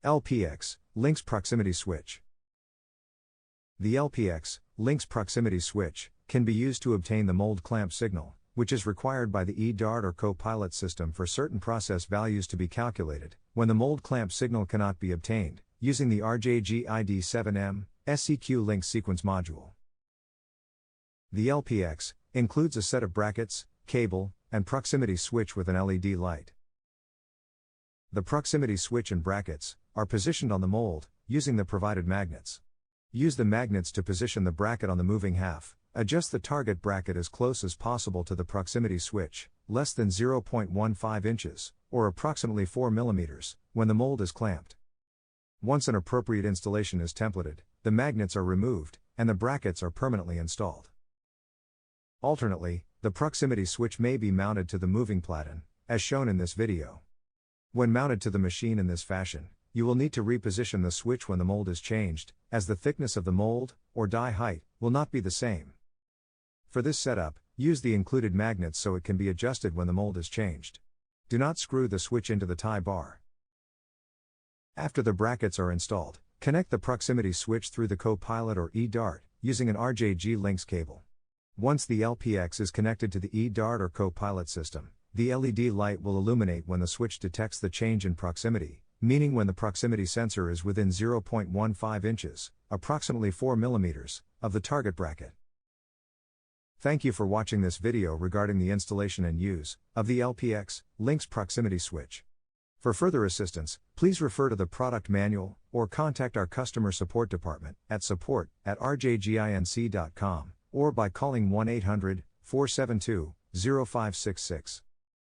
L-PX Lynx Proximity Switch. The L-PX Lynx Proximity Switch can be used to obtain the mold clamp signal, which is required by the eDART or CoPilot system for certain process values to be calculated, when the mold clamp signal cannot be obtained, using the RJG ID7M SEQ Lynx sequence module. The L-PX includes a set of brackets, cable, and proximity switch with an LED light. The proximity switch and brackets are positioned on the mold, using the provided magnets. Use the magnets to position the bracket on the moving half. Adjust the target bracket as close as possible to the proximity switch, less than 0.15 inches, or approximately 4 mm, when the mold is clamped. Once an appropriate installation is templated, the magnets are removed, and the brackets are permanently installed. Alternately, the proximity switch may be mounted to the moving platen, as shown in this video. When mounted to the machine in this fashion, you will need to reposition the switch when the mold is changed, as the thickness of the mold, or die height, will not be the same. For this setup, use the included magnets so it can be adjusted when the mold is changed. Do not screw the switch into the tie bar. After the brackets are installed, connect the proximity switch through the CoPilot or eDART, using an RJG Lynx cable. Once the L-PX is connected to the eDART or CoPilot system, the LED light will illuminate when the switch detects the change in proximity, meaning when the proximity sensor is within 0.15 inches, approximately 4 mm, of the target bracket. Thank you for watching this video regarding the installation and use of the L-PX Lynx Proximity Switch. For further assistance, please refer to the product manual, or contact our customer support department at support@rjginc.com, or by calling 1-800-472-0566.